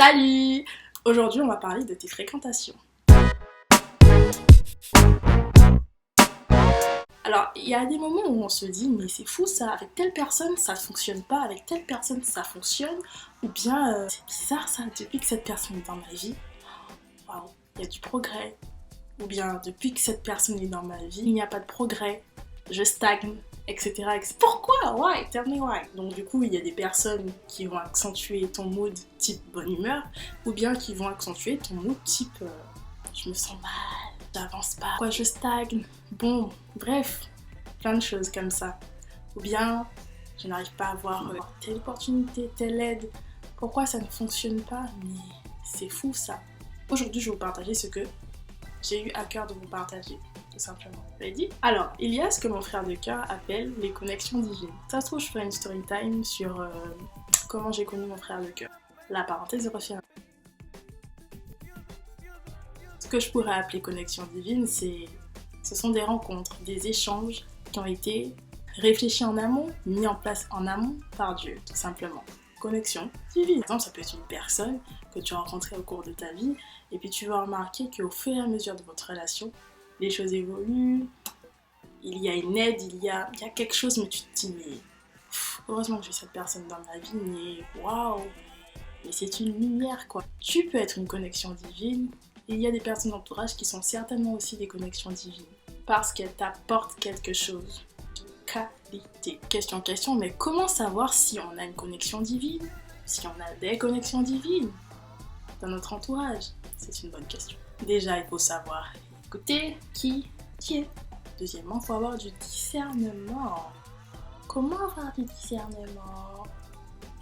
Salut! Aujourd'hui, on va parler de tes fréquentations. Alors, il y a des moments où on se dit, mais c'est fou ça, avec telle personne ça fonctionne pas, avec telle personne ça fonctionne, ou bien c'est bizarre ça, depuis que cette personne est dans ma vie, waouh, il y a du progrès. Ou bien depuis que cette personne est dans ma vie, il n'y a pas de progrès, je stagne, etc. etc. Pourquoi? Why? Tell me why. Donc du coup, il y a des personnes qui vont accentuer ton mood type bonne humeur, ou bien qui vont accentuer ton mood type je me sens mal, j'avance pas, pourquoi je stagne? Bon, bref, plein de choses comme ça. Ou bien, je n'arrive pas à avoir telle opportunité, telle aide. Pourquoi ça ne fonctionne pas? Mais c'est fou ça. Aujourd'hui, je vais vous partager ce que j'ai eu à cœur de vous partager, tout simplement. Ready? Alors, il y a ce que mon frère de cœur appelle les connexions divines. Ça se trouve, je ferai une story time sur comment j'ai connu mon frère de cœur. La parenthèse est refermée. Ce que je pourrais appeler connexion divine, ce sont des rencontres, des échanges qui ont été réfléchis en amont, mis en place en amont par Dieu, tout simplement. Connexion divine. Par exemple, ça peut être une personne que tu as rencontrée au cours de ta vie, et puis tu vas remarquer qu'au fur et à mesure de votre relation, les choses évoluent, il y a une aide, il y a quelque chose, mais tu te dis, mais heureusement que j'ai cette personne dans ma vie, mais waouh, mais c'est une lumière quoi. Tu peux être une connexion divine, et il y a des personnes d'entourage qui sont certainement aussi des connexions divines, parce qu'elles t'apportent quelque chose. Qualité. Question, mais comment savoir si on a une connexion divine? Si on a des connexions divines dans notre entourage? C'est une bonne question. Déjà, il faut savoir écouter qui est. Deuxièmement, il faut avoir du discernement. Comment avoir du discernement?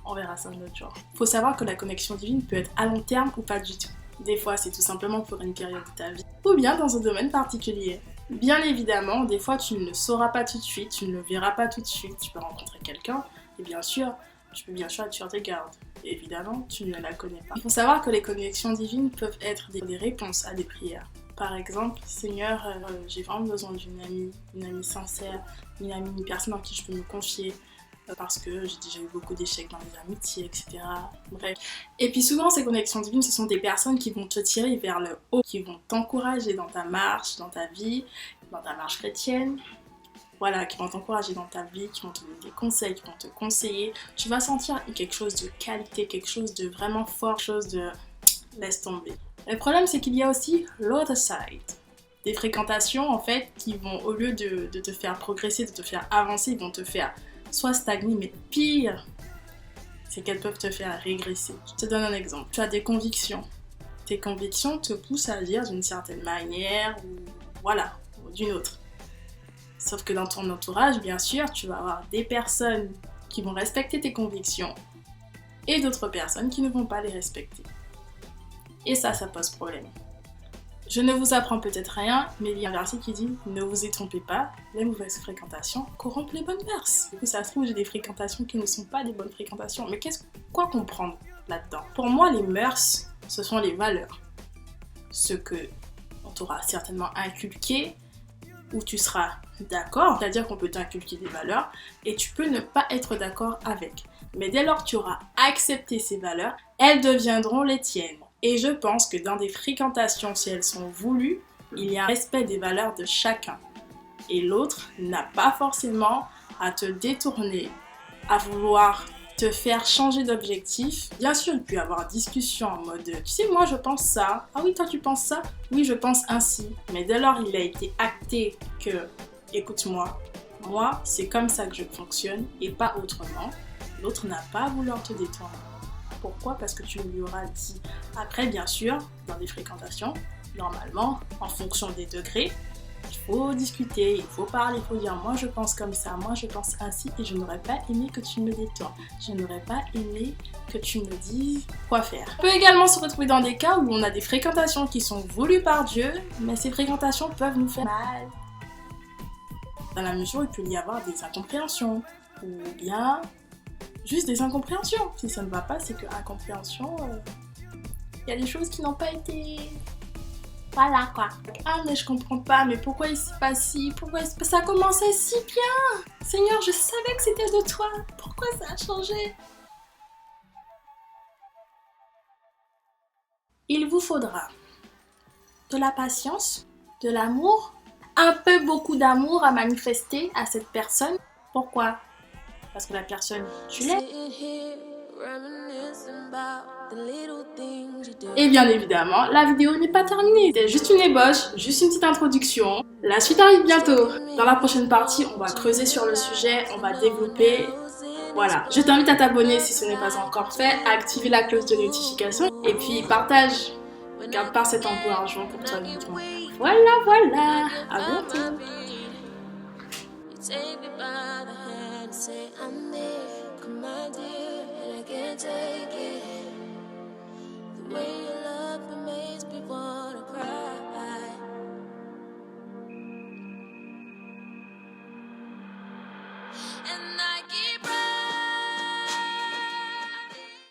On verra ça un autre jour. Il faut savoir que la connexion divine peut être à long terme ou pas du tout. Des fois, c'est tout simplement pour une période de ta vie, ou bien dans un domaine particulier. Bien évidemment, des fois tu ne le sauras pas tout de suite, tu ne le verras pas tout de suite, tu peux rencontrer quelqu'un, et bien sûr, tu peux être sur tes gardes. Et évidemment, tu ne la connais pas. Il faut savoir que les connexions divines peuvent être des réponses à des prières. Par exemple, Seigneur, j'ai vraiment besoin d'une amie sincère, une personne en qui je peux me confier, parce que j'ai déjà eu beaucoup d'échecs dans les amitiés, etc. Bref. Et puis souvent, ces connexions divines, ce sont des personnes qui vont te tirer vers le haut, qui vont t'encourager dans ta marche, dans ta vie, dans ta marche chrétienne. Voilà, qui vont t'encourager dans ta vie, qui vont te donner des conseils, qui vont te conseiller. Tu vas sentir quelque chose de qualité, quelque chose de vraiment fort, quelque chose de laisse tomber. Le problème, c'est qu'il y a aussi l'other side. Des fréquentations, en fait, qui vont, au lieu de te faire progresser, de te faire avancer, ils vont te faire soit stagner, mais pire, c'est qu'elles peuvent te faire régresser. Je te donne un exemple. Tu as des convictions. Tes convictions te poussent à agir d'une certaine manière, ou d'une autre. Sauf que dans ton entourage, bien sûr, tu vas avoir des personnes qui vont respecter tes convictions et d'autres personnes qui ne vont pas les respecter. Et ça pose problème. Je ne vous apprends peut-être rien, mais il y a un verset qui dit « Ne vous y trompez pas, les mauvaises fréquentations corrompent les bonnes mœurs ». Du coup, ça se trouve, j'ai des fréquentations qui ne sont pas des bonnes fréquentations. Mais quoi comprendre là-dedans? Pour moi, les mœurs, ce sont les valeurs. Ce que on t'aura certainement inculqué, où tu seras d'accord, c'est-à-dire qu'on peut t'inculquer des valeurs, et tu peux ne pas être d'accord avec. Mais dès lors que tu auras accepté ces valeurs, elles deviendront les tiennes. Et je pense que dans des fréquentations, si elles sont voulues, il y a un respect des valeurs de chacun. Et l'autre n'a pas forcément à te détourner, à vouloir te faire changer d'objectif. Bien sûr, il peut y avoir discussion en mode « Tu sais, moi je pense ça. Ah oui, toi tu penses ça? Oui, je pense ainsi. » Mais dès lors, il a été acté que « Écoute-moi, moi, c'est comme ça que je fonctionne et pas autrement. » L'autre n'a pas à vouloir te détourner. Pourquoi? Parce que tu lui auras dit. Après, bien sûr, dans des fréquentations, normalement, en fonction des degrés, il faut discuter, il faut parler, il faut dire moi je pense comme ça, moi je pense ainsi et je n'aurais pas aimé que tu me détournes. Je n'aurais pas aimé que tu me dises quoi faire. On peut également se retrouver dans des cas où on a des fréquentations qui sont voulues par Dieu, mais ces fréquentations peuvent nous faire mal. Dans la mesure où il peut y avoir des incompréhensions, ou bien juste des incompréhensions. Si ça ne va pas, c'est que incompréhension, il y a des choses qui n'ont pas été... Voilà quoi. Ah mais je comprends pas, mais pourquoi il se passe si? Pourquoi ça commençait si bien? Seigneur, je savais que c'était de toi. Pourquoi ça a changé? Il vous faudra de la patience, de l'amour, un peu beaucoup d'amour à manifester à cette personne. Pourquoi? Parce que la personne, tu l'aimes. Et bien évidemment, la vidéo n'est pas terminée. C'est juste une ébauche, juste une petite introduction. La suite arrive bientôt. Dans la prochaine partie, on va creuser sur le sujet, on va développer. Voilà. Je t'invite à t'abonner si ce n'est pas encore fait, à activer la cloche de notification et puis partage. Garde pas cet encouragement pour toi uniquement. Voilà. À bientôt. Take me by the hand and say I'm there, come my dear, and I can't take it.